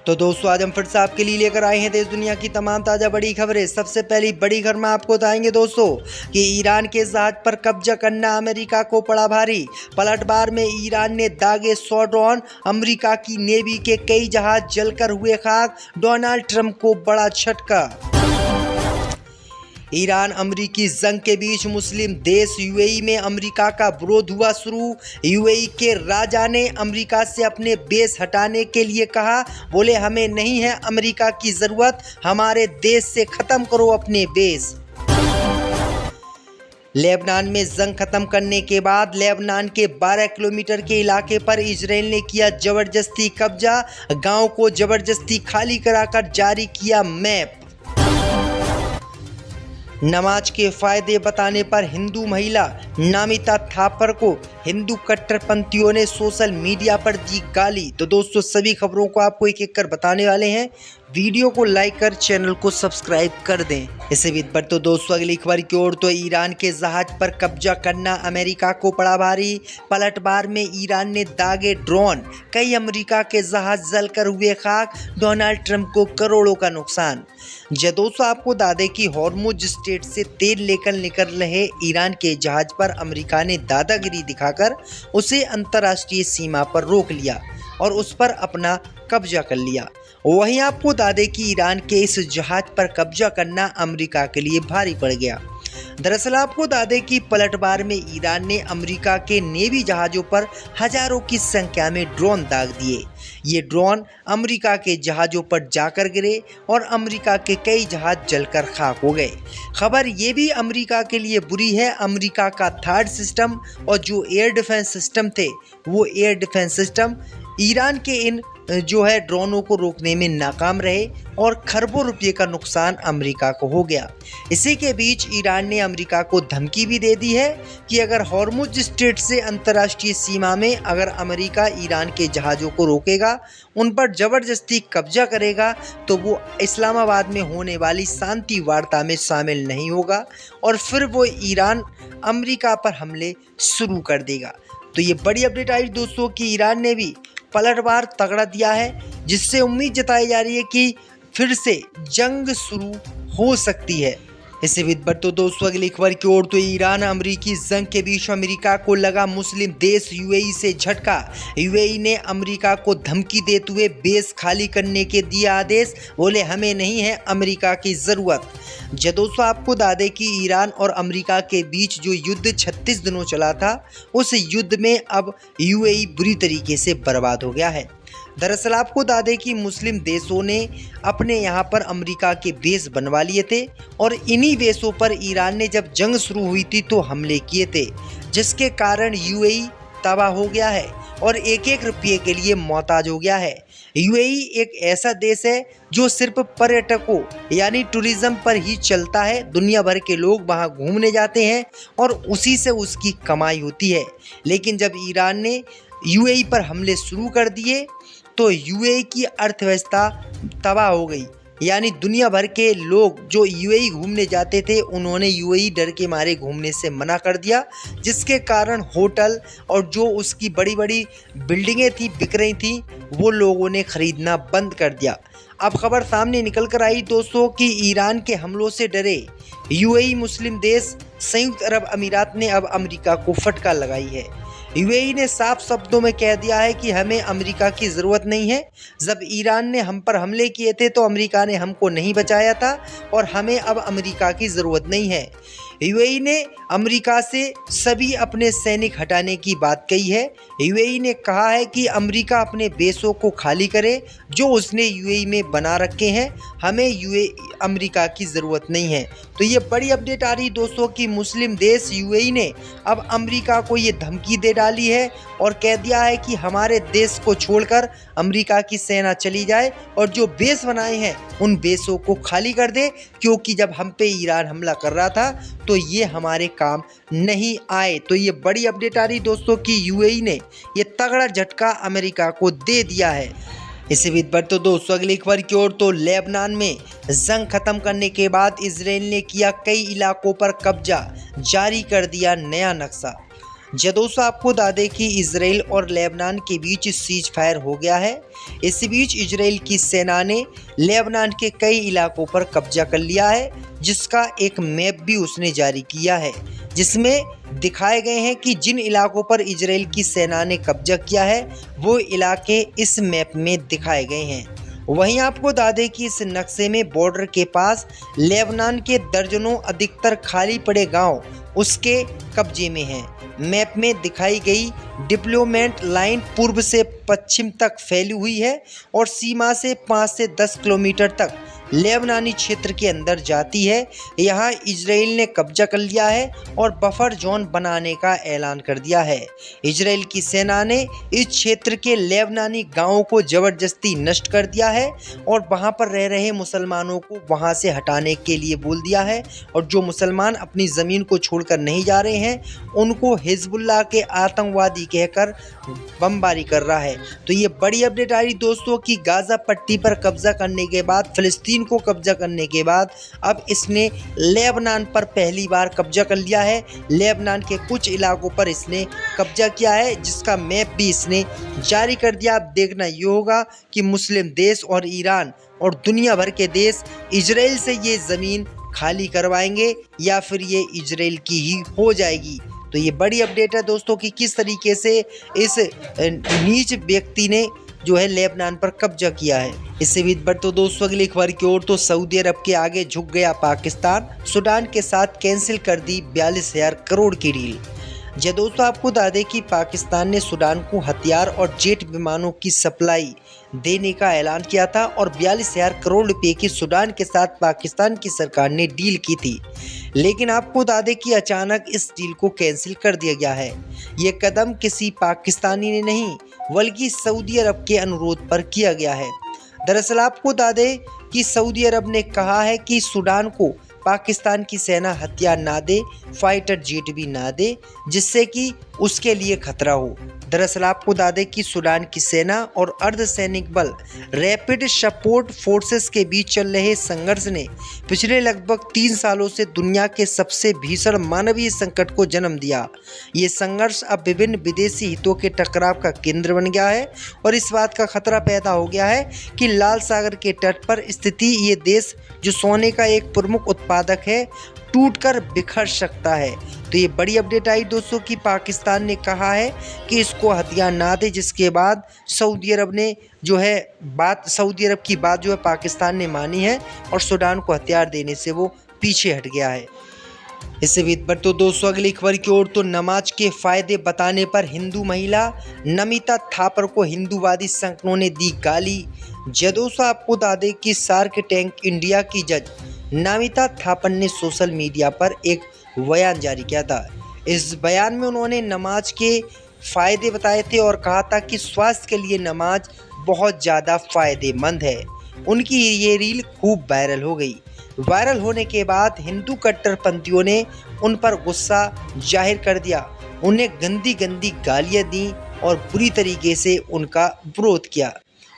तो दोस्तों आज हम फिर से आपके लिए लेकर आए हैं देश दुनिया की तमाम ताज़ा बड़ी खबरें। सबसे पहली बड़ी खबर में आपको बताएंगे दोस्तों कि ईरान के जहाज पर कब्जा करना अमेरिका को पड़ा भारी। पलटवार में ईरान ने दागे 100 ड्रोन, अमेरिका की नेवी के कई जहाज जलकर हुए खाक। डोनाल्ड ट्रंप को बड़ा झटका। ईरान अमरीकी जंग के बीच मुस्लिम देश यूएई में अमेरिका का विरोध हुआ शुरू। यूएई के राजा ने अमेरिका से अपने बेस हटाने के लिए कहा, बोले हमें नहीं है अमेरिका की ज़रूरत, हमारे देश से ख़त्म करो अपने बेस। लेबनान में जंग खत्म करने के बाद लेबनान के 12 किलोमीटर के इलाके पर इजराइल ने किया जबरदस्ती कब्जा। गांव को जबरदस्ती खाली कराकर जारी किया मैप। नमाज के फायदे बताने पर हिंदू महिला नामिता थापर को हिंदू कट्टरपंथियों ने सोशल मीडिया पर दी गाली। तो दोस्तों सभी खबरों को आपको एक एक कर बताने वाले हैं। वीडियो को लाइक कर चैनल को सब्सक्राइब कर दें। इससे भी पर तो दोस्तों अगली खबर की ओर तो ईरान के जहाज पर कब्जा करना अमेरिका को पड़ा भारी। पलटवार में ईरान ने दागे ड्रोन, कई अमेरिका के जहाज जलकर हुए खाक। डोनाल्ड ट्रंप को करोड़ों का नुकसान। दोस्तों आपको बता दें कि हॉर्मुज स्ट्रेट से तेल लेकर निकल रहे ईरान के जहाज पर अमेरिका ने दादागिरी दिखाकर उसे अंतर्राष्ट्रीय सीमा पर रोक लिया और उस पर अपना कब्जा कर लिया। वहीं आपको बता दें कि ईरान के इस जहाज पर कब्जा करना अमेरिका के लिए भारी पड़ गया। दरअसल आपको बता दें कि पलटवार में ईरान ने अमेरिका के नेवी जहाज़ों पर हजारों की संख्या में ड्रोन दाग दिए। ये ड्रोन अमेरिका के जहाज़ों पर जाकर गिरे और अमेरिका के कई जहाज जलकर खाक हो गए। खबर ये भी अमेरिका के लिए बुरी है। अमेरिका का थर्ड सिस्टम और जो एयर डिफेंस सिस्टम थे वो एयर डिफेंस सिस्टम ईरान के इन ड्रोनों को रोकने में नाकाम रहे और खरबों रुपये का नुकसान अमेरिका को हो गया। इसी के बीच ईरान ने अमेरिका को धमकी भी दे दी है कि अगर हॉर्मुज स्ट्रेट से अंतर्राष्ट्रीय सीमा में अगर अमेरिका ईरान के जहाज़ों को रोकेगा, उन पर ज़बरदस्ती कब्जा करेगा, तो वो इस्लामाबाद में होने वाली शांति वार्ता में शामिल नहीं होगा और फिर वो ईरान अमेरिका पर हमले शुरू कर देगा। तो ये बड़ी अपडेट आई दोस्तों कि ईरान ने भी पलटवार तगड़ा दिया है, जिससे उम्मीद जताई जा रही है कि फिर से जंग शुरू हो सकती है। इससे भी बढ़ तो दोस्तों अगली खबर की ओर तो ईरान अमरीकी जंग के बीच अमेरिका को लगा मुस्लिम देश यूएई से झटका। यूएई ने अमेरिका को धमकी देते हुए बेस खाली करने के दिया आदेश, बोले हमें नहीं है अमेरिका की ज़रूरत। दोस्तों आपको बता दें कि ईरान और अमेरिका के बीच जो युद्ध 36 दिनों चला था, उस युद्ध में अब यूएई बुरी तरीके से बर्बाद हो गया है। दरअसल आपको बता दें कि मुस्लिम देशों ने अपने यहाँ पर अमेरिका के बेस बनवा लिए थे और इन्हीं बेसों पर ईरान ने जब जंग शुरू हुई थी तो हमले किए थे, जिसके कारण यूएई तबाह हो गया है और एक एक रुपये के लिए मोहताज हो गया है। यूएई एक ऐसा देश है जो सिर्फ पर्यटकों यानी टूरिज्म पर ही चलता है। दुनिया भर के लोग वहां घूमने जाते हैं और उसी से उसकी कमाई होती है। लेकिन जब ईरान ने यूएई पर हमले शुरू कर दिए तो यूएई की अर्थव्यवस्था तबाह हो गई। यानी दुनिया भर के लोग जो यूएई घूमने जाते थे, उन्होंने यूएई डर के मारे घूमने से मना कर दिया, जिसके कारण होटल और जो उसकी बड़ी बड़ी बिल्डिंगें थी बिक रही थी, वो लोगों ने ख़रीदना बंद कर दिया। अब खबर सामने निकल कर आई दोस्तों कि ईरान के हमलों से डरे यूएई मुस्लिम देश संयुक्त अरब अमीरात ने अब अमेरिका को फटकार लगाई है। यूएई ने साफ शब्दों में कह दिया है कि हमें अमेरिका की ज़रूरत नहीं है। जब ईरान ने हम पर हमले किए थे तो अमेरिका ने हमको नहीं बचाया था और हमें अब अमेरिका की ज़रूरत नहीं है। यूएई ने अमेरिका से सभी अपने सैनिक हटाने की बात कही है। यूएई ने कहा है कि अमेरिका अपने बेसों को खाली करे जो उसने यूएई में बना रखे हैं, हमें अमेरिका की ज़रूरत नहीं है। तो ये बड़ी अपडेट आ रही दोस्तों कि मुस्लिम देश यूएई ने अब अमेरिका को ये धमकी दे डाली है और कह दिया है कि हमारे देश को छोड़कर अमेरिका की सेना चली जाए और जो बेस बनाए हैं उन बेसों को खाली कर दे, क्योंकि जब हम पे ईरान हमला कर रहा था तो ये हमारे काम नहीं आए। तो ये बड़ी अपडेट आ रही दोस्तों कि यूएई ने ये तगड़ा झटका अमेरिका को दे दिया है। इसी बीच बढ़ तो दोस्तों अगली खबर की ओर तो लेबनान में जंग खत्म करने के बाद इजराइल ने किया कई इलाकों पर कब्जा, जारी कर दिया नया नक्शा। जी दोस्तों, आपको बता दें कि इजराइल और लेबनान के बीच सीज फायर हो गया है। इस बीच इजराइल की सेना ने लेबनान के कई इलाकों पर कब्जा कर लिया है, जिसका एक मैप भी उसने जारी किया है, जिसमें दिखाए गए हैं कि जिन इलाकों पर इजराइल की सेना ने कब्जा किया है वो इलाके इस मैप में दिखाए गए हैं। वहीं आपको बता दें कि इस नक्शे में बॉर्डर के पास लेबनान के दर्जनों अधिकतर खाली पड़े गांव उसके कब्जे में हैं। मैप में दिखाई गई डिप्लोमेट लाइन पूर्व से पश्चिम तक फैली हुई है और सीमा से 5 से 10 किलोमीटर तक लेबनानी क्षेत्र के अंदर जाती है। यहाँ इजराइल ने कब्जा कर लिया है और बफर जोन बनाने का ऐलान कर दिया है। इजराइल की सेना ने इस क्षेत्र के लेबनानी गांवों को जबरदस्ती नष्ट कर दिया है और वहां पर रह रहे मुसलमानों को वहां से हटाने के लिए बोल दिया है, और जो मुसलमान अपनी ज़मीन को छोड़कर नहीं जा रहे हैं उनको हिजबुल्लाह के आतंकवादी कहकर बमबारी कर रहा है। तो ये बड़ी अपडेट आ रही दोस्तों कि गाज़ा पट्टी पर कब्जा करने के बाद, फिलिस्तीन को कब्जा करने के बाद अब इसने लेबनान पर पहली बार कब्जा कर लिया है। लेबनान के कुछ इलाकों पर इसने कब्जा किया है, जिसका मैप भी इसने जारी कर दिया। अब देखना ये होगा कि मुस्लिम देश और ईरान और दुनिया भर के देश इजराइल से ये ज़मीन खाली करवाएंगे या फिर ये इजराइल की ही हो जाएगी। तो ये बड़ी अपडेट है दोस्तों कि किस तरीके से इस नीच व्यक्ति ने जो है लेबनान पर कब्जा किया है। इससे भी बढ़ तो दोस्तों अगली खबर की ओर, तो सऊदी अरब के आगे झुक गया पाकिस्तान, सूडान के साथ कैंसिल कर दी 42,000 करोड़ की डील। जी दोस्तों, आपको बता दें कि पाकिस्तान ने सूडान को हथियार और जेट विमानों की सप्लाई देने का ऐलान किया था और 42,000 करोड़ रुपए की सूडान के साथ पाकिस्तान की सरकार ने डील की थी। लेकिन आपको बता दें कि अचानक इस डील को कैंसिल कर दिया गया है। ये कदम किसी पाकिस्तानी ने नहीं बल्कि सऊदी अरब के अनुरोध पर किया गया है। दरअसल आपको बता दें कि सऊदी अरब ने कहा है कि सूडान को पाकिस्तान की सेना हथियार ना दे, फाइटर जेट भी ना दे, जिससे कि उसके लिए खतरा हो। दरअसल आपको बता दें कि सूडान की सेना और अर्धसैनिक बल रैपिड सपोर्ट फोर्सेस के बीच चल रहे संघर्ष ने पिछले लगभग 3 सालों से दुनिया के सबसे भीषण मानवीय संकट को जन्म दिया। ये संघर्ष अब विभिन्न विदेशी हितों के टकराव का केंद्र बन गया है और इस बात का खतरा पैदा हो गया है कि लाल सागर के तट पर स्थिति ये देश जो सोने का एक प्रमुख उत्पादक है टूटकर बिखर सकता है। तो ये बड़ी अपडेट आई दोस्तों कि पाकिस्तान ने कहा है कि इसको हथियार ना दे, जिसके बाद सऊदी अरब की बात जो है पाकिस्तान ने मानी है और सूडान को हथियार देने से वो पीछे हट गया है। इससे भी बढ़ तो दोस्तों अगली खबर की ओर, तो नमाज के फायदे बताने पर हिंदू महिला नमिता थापर को हिंदूवादी संगठनों ने दी गाली। दोस्तों आपको बता दें कि शार्क टैंक इंडिया की जज नमिता थापर ने सोशल मीडिया पर एक बयान जारी किया था। इस बयान में उन्होंने नमाज के फ़ायदे बताए थे और कहा था कि स्वास्थ्य के लिए नमाज बहुत ज़्यादा फ़ायदेमंद है। उनकी ये रील खूब वायरल हो गई। वायरल होने के बाद हिंदू कट्टरपंथियों ने उन पर गुस्सा जाहिर कर दिया, उन्हें गंदी गंदी गालियाँ दी और बुरी तरीके से उनका विरोध किया।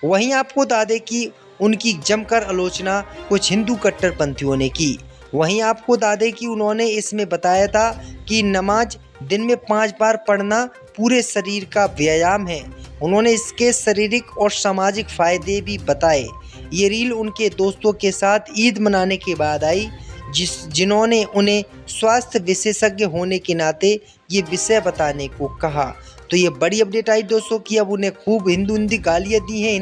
वहीं आपको बता दें कि उनकी जमकर आलोचना कुछ हिंदू कट्टरपंथियों ने की। वहीं आपको बता दें कि उन्होंने इसमें बताया था कि नमाज दिन में 5 बार पढ़ना पूरे शरीर का व्यायाम है। उन्होंने इसके शारीरिक और सामाजिक फायदे भी बताए। ये रील उनके दोस्तों के साथ ईद मनाने के बाद आई, जिन्होंने उन्हें स्वास्थ्य विशेषज्ञ होने के नाते ये विषय बताने को कहा। तो ये बड़ी अपडेट आई दोस्तों कि अब उन्हें खूब हिंदू गालियाँ दी हैं,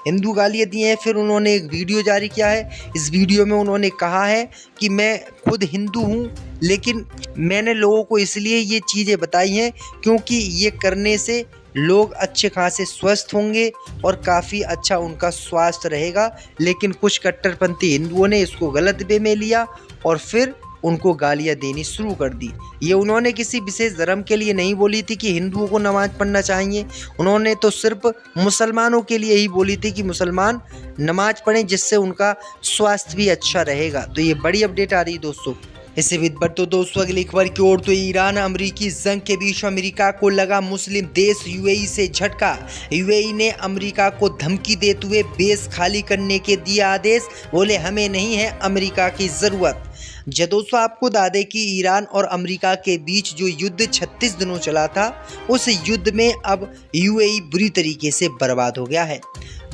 हिंदू गालियाँ दी हैं। फिर उन्होंने एक वीडियो जारी किया है। इस वीडियो में उन्होंने कहा है कि मैं खुद हिंदू हूँ, लेकिन मैंने लोगों को इसलिए ये चीज़ें बताई हैं क्योंकि ये करने से लोग अच्छे खासे स्वस्थ होंगे और काफ़ी अच्छा उनका स्वास्थ्य रहेगा। लेकिन कुछ कट्टरपंथी हिंदुओं ने इसको गलत वे में लिया और फिर उनको गालियाँ देनी शुरू कर दी। ये उन्होंने किसी विशेष धर्म के लिए नहीं बोली थी कि हिंदुओं को नमाज पढ़ना चाहिए। उन्होंने तो सिर्फ मुसलमानों के लिए ही बोली थी कि मुसलमान नमाज पढ़ें, जिससे उनका स्वास्थ्य भी अच्छा रहेगा। तो ये बड़ी अपडेट आ रही है दोस्तों। इससे भी बढ़ तो दोस्तों अगली खबर की ओर, तो ईरान अमरीकी जंग के बीच अमेरिका को लगा मुस्लिम देश यूएई से झटका। यूएई ने अमेरिका को धमकी देते हुए बेस खाली करने के दिया आदेश। बोले हमें नहीं है अमेरिका की ज़रूरत। जो दोस्तों आपको बता दें कि ईरान और अमेरिका के बीच जो युद्ध 36 दिनों चला था, उस युद्ध में अब यूएई बुरी तरीके से बर्बाद हो गया है।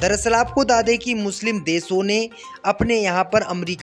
दरअसल आपको बता दें कि मुस्लिम देशों ने अपने यहाँ पर अमेरिका